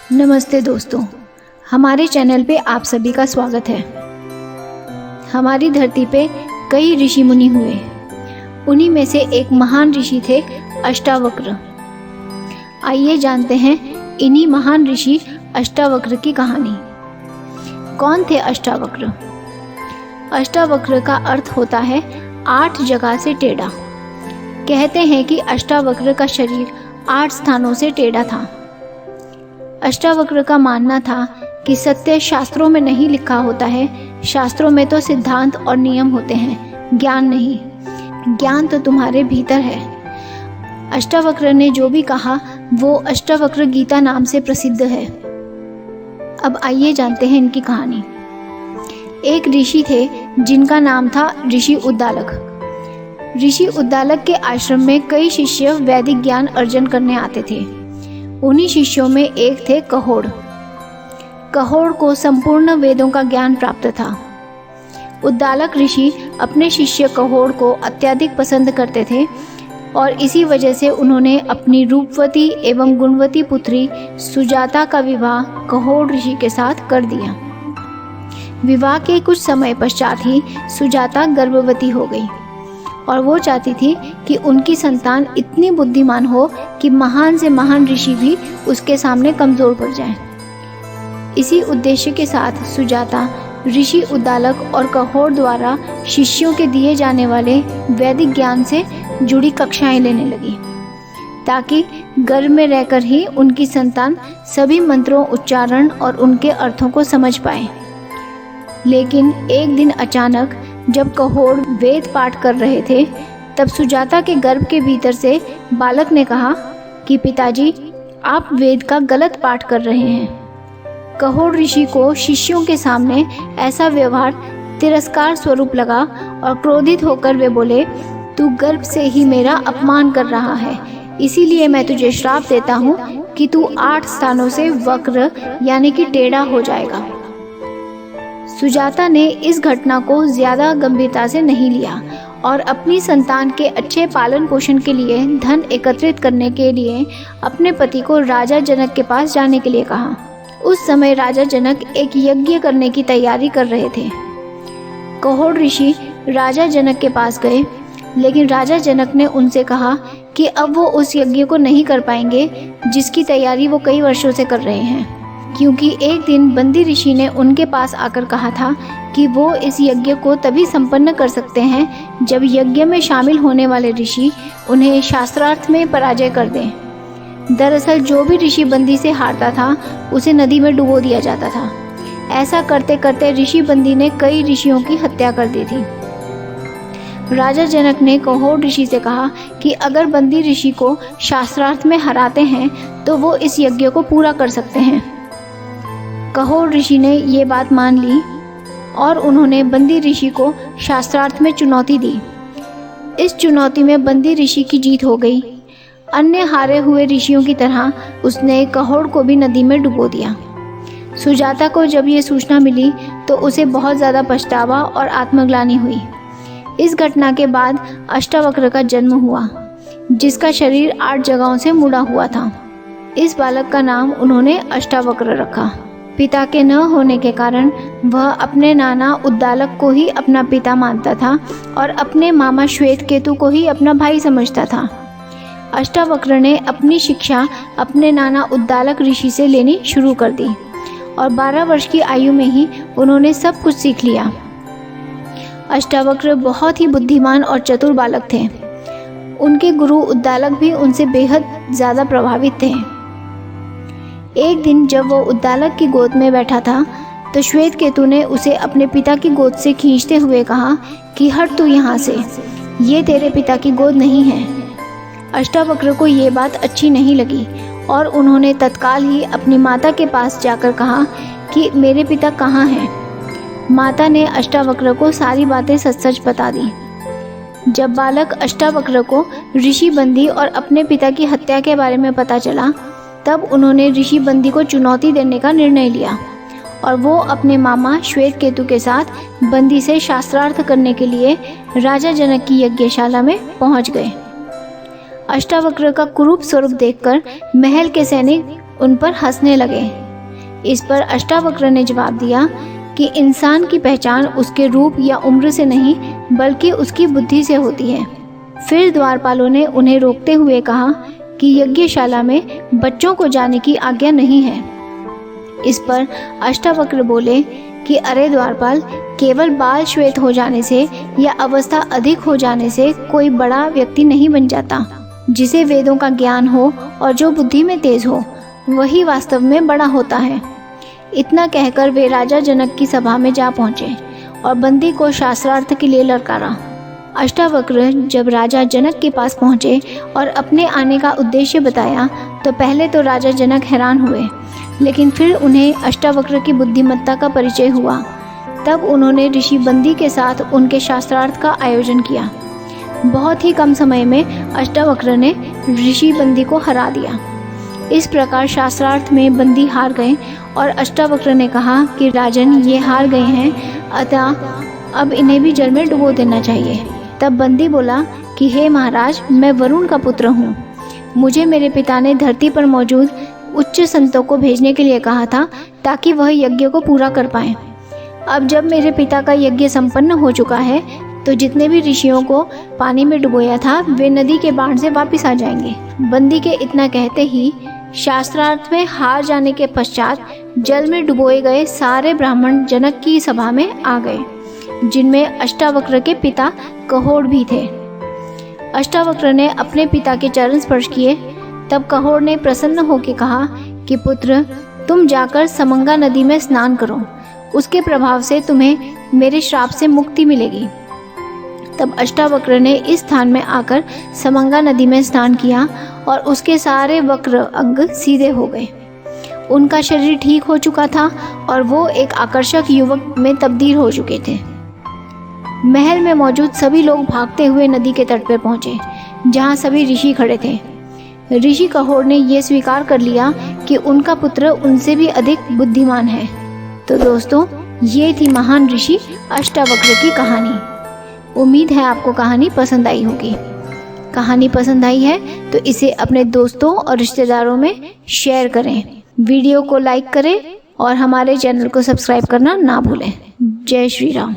नमस्ते दोस्तों, हमारे चैनल पे आप सभी का स्वागत है। हमारी धरती पे कई ऋषि मुनि हुए। उन्हीं में से एक महान ऋषि थे अष्टावक्र। आइए जानते हैं इन्हीं महान ऋषि अष्टावक्र की कहानी। कौन थे अष्टावक्र? अष्टावक्र का अर्थ होता है 8 जगह से टेढ़ा। कहते हैं कि अष्टावक्र का शरीर 8 स्थानों से टेढ़ा था। अष्टावक्र का मानना था कि सत्य शास्त्रों में नहीं लिखा होता है, शास्त्रों में तो सिद्धांत और नियम होते हैं, ज्ञान नहीं। ज्ञान तो तुम्हारे भीतर है। अष्टावक्र ने जो भी कहा वो अष्टावक्र गीता नाम से प्रसिद्ध है। अब आइए जानते हैं इनकी कहानी। एक ऋषि थे जिनका नाम था ऋषि उद्दालक। ऋषि उद्दालक के आश्रम में कई शिष्य वैदिक ज्ञान अर्जन करने आते थे। उन्हीं शिष्यों में एक थे कहोड़। कहोड़ को संपूर्ण वेदों का ज्ञान प्राप्त था। उद्दालक ऋषि अपने शिष्य कहोड़ को अत्यधिक पसंद करते थे और इसी वजह से उन्होंने अपनी रूपवती एवं गुणवती पुत्री सुजाता का विवाह कहोड़ ऋषि के साथ कर दिया। विवाह के कुछ समय पश्चात ही सुजाता गर्भवती हो गई और वो चाहती थी कि उनकी संतान इतनी बुद्धिमान हो कि महान से महान ऋषि भी उसके सामने कमजोर पड़ जाएं। इसी उद्देश्य के साथ सुजाता ऋषि उद्दालक और कहोड़ द्वारा शिष्यों के दिए जाने वाले वैदिक ज्ञान से जुड़ी कक्षाएं लेने लगी, ताकि गर्भ में रहकर ही उनकी संतान सभी मंत्रों, उच्चारण और उनके अर्थों को समझ पाए। लेकिन एक दिन अचानक जब कहोड़ वेद पाठ कर रहे थे, तब सुजाता के गर्भ के भीतर से बालक ने कहा कि पिताजी, आप वेद का गलत पाठ कर रहे हैं। कहोड़ ऋषि को शिष्यों के सामने ऐसा व्यवहार तिरस्कार स्वरूप लगा और क्रोधित होकर वे बोले, तू गर्भ से ही मेरा अपमान कर रहा है, इसीलिए मैं तुझे श्राप देता हूँ कि तू 8 स्थानों से वक्र यानी कि टेढ़ा हो जाएगा। सुजाता ने इस घटना को ज्यादा गंभीरता से नहीं लिया और अपनी संतान के अच्छे पालन पोषण के लिए धन एकत्रित करने के लिए अपने पति को राजा जनक के पास जाने के लिए कहा। उस समय राजा जनक एक यज्ञ करने की तैयारी कर रहे थे। कहोड़ ऋषि राजा जनक के पास गए, लेकिन राजा जनक ने उनसे कहा कि अब वो उस यज्ञ को नहीं कर पाएंगे जिसकी तैयारी वो कई वर्षों से कर रहे हैं, क्योंकि एक दिन बंदी ऋषि ने उनके पास आकर कहा था कि वो इस यज्ञ को तभी संपन्न कर सकते हैं जब यज्ञ में शामिल होने वाले ऋषि उन्हें शास्त्रार्थ में पराजय कर दें। दरअसल जो भी ऋषि बंदी से हारता था उसे नदी में डुबो दिया जाता था। ऐसा करते करते ऋषि बंदी ने कई ऋषियों की हत्या कर दी थी। राजा जनक ने कहोड़ ऋषि से कहा कि अगर बंदी ऋषि को शास्त्रार्थ में हराते हैं तो वो इस यज्ञ को पूरा कर सकते हैं। कहोड़ ऋषि ने ये बात मान ली और उन्होंने बंदी ऋषि को शास्त्रार्थ में चुनौती दी। इस चुनौती में बंदी ऋषि की जीत हो गई। अन्य हारे हुए ऋषियों की तरह उसने कहोड़ को भी नदी में डुबो दिया। सुजाता को जब ये सूचना मिली तो उसे बहुत ज़्यादा पछतावा और आत्मग्लानि हुई। इस घटना के बाद अष्टावक्र का जन्म हुआ, जिसका शरीर 8 जगहों से मुड़ा हुआ था। इस बालक का नाम उन्होंने अष्टावक्र रखा। पिता के न होने के कारण वह अपने नाना उद्दालक को ही अपना पिता मानता था और अपने मामा श्वेतकेतु को ही अपना भाई समझता था। अष्टावक्र ने अपनी शिक्षा अपने नाना उद्दालक ऋषि से लेनी शुरू कर दी और 12 वर्ष की आयु में ही उन्होंने सब कुछ सीख लिया। अष्टावक्र बहुत ही बुद्धिमान और चतुर बालक थे। उनके गुरु उद्दालक भी उनसे बेहद ज़्यादा प्रभावित थे। एक दिन जब वो उद्दालक की गोद में बैठा था तो श्वेतकेतु ने उसे अपने पिता की गोद से खींचते हुए कहा कि हट तू यहाँ से, ये तेरे पिता की गोद नहीं है। अष्टावक्र को ये बात अच्छी नहीं लगी और उन्होंने तत्काल ही अपनी माता के पास जाकर कहा कि मेरे पिता कहाँ हैं। माता ने अष्टावक्र को सारी बातें सच सच बता दी। जब बालक अष्टावक्र को ऋषि बंदी और अपने पिता की हत्या के बारे में पता चला, तब उन्होंने ऋषि बंदी को चुनौती देने का निर्णय लिया और वो अपने मामा श्वेतकेतु के साथ बंदी से शास्त्रार्थ करने के लिए राजा जनक की यज्ञशाला में पहुंच गए। अष्टावक्र का कुरूप स्वरूप देखकर महल के सैनिक उन पर हंसने लगे। इस पर अष्टावक्र ने जवाब दिया कि इंसान की पहचान उसके रूप या उम्र से नहीं बल्कि उसकी बुद्धि से होती है। फिर द्वारपालों ने उन्हें रोकते हुए कहा कि यज्ञशाला में बच्चों को जाने की आज्ञा नहीं है। इस पर अष्टावक्र बोले कि अरे द्वारपाल, केवल बाल श्वेत हो जाने से या अवस्था अधिक हो जाने से कोई बड़ा व्यक्ति नहीं बन जाता। जिसे वेदों का ज्ञान हो और जो बुद्धि में तेज हो वही वास्तव में बड़ा होता है। इतना कहकर वे राजा जनक की सभा में जा पहुँचे और बंदी को शास्त्रार्थ के लिए ललकारा। अष्टावक्र जब राजा जनक के पास पहुँचे और अपने आने का उद्देश्य बताया तो पहले तो राजा जनक हैरान हुए, लेकिन फिर उन्हें अष्टावक्र की बुद्धिमत्ता का परिचय हुआ। तब उन्होंने ऋषि बंदी के साथ उनके शास्त्रार्थ का आयोजन किया। बहुत ही कम समय में अष्टावक्र ने ऋषि बंदी को हरा दिया। इस प्रकार शास्त्रार्थ में बंदी हार गए और अष्टावक्र ने कहा कि राजन, ये हार गए हैं, अतः अब इन्हें भी जल में डुबो देना चाहिए। तब बंदी बोला कि हे महाराज, मैं वरुण का पुत्र हूँ। मुझे मेरे पिता ने धरती पर मौजूद उच्च संतों को भेजने के लिए कहा था ताकि वह यज्ञ को पूरा कर पाएं। अब जब मेरे पिता का यज्ञ संपन्न हो चुका है तो जितने भी ऋषियों को पानी में डुबोया था वे नदी के बाढ़ से वापस आ जाएंगे। बंदी के इतना कहते ही शास्त्रार्थ में हार जाने के पश्चात जल में डुबोए गए सारे ब्राह्मण जनक की सभा में आ गए, जिनमें अष्टावक्र के पिता कहोड़ भी थे। अष्टावक्र ने अपने पिता के चरण स्पर्श किए। तब कहोड़ ने प्रसन्न होकर कहा कि पुत्र, तुम जाकर समंगा नदी में स्नान करो, उसके प्रभाव से तुम्हें मेरे श्राप से मुक्ति मिलेगी। तब अष्टावक्र ने इस स्थान में आकर समंगा नदी में स्नान किया और उसके सारे वक्र अंग सीधे हो गए। उनका शरीर ठीक हो चुका था और वो एक आकर्षक युवक में तब्दील हो चुके थे। महल में मौजूद सभी लोग भागते हुए नदी के तट पर पहुंचे, जहां सभी ऋषि खड़े थे। ऋषि कहोड़ ने यह स्वीकार कर लिया कि उनका पुत्र उनसे भी अधिक बुद्धिमान है। तो दोस्तों, ये थी महान ऋषि अष्टावक्र की कहानी। उम्मीद है आपको कहानी पसंद आई होगी। कहानी पसंद आई है तो इसे अपने दोस्तों और रिश्तेदारों में शेयर करें, वीडियो को लाइक करें और हमारे चैनल को सब्सक्राइब करना ना भूलें। जय श्री राम।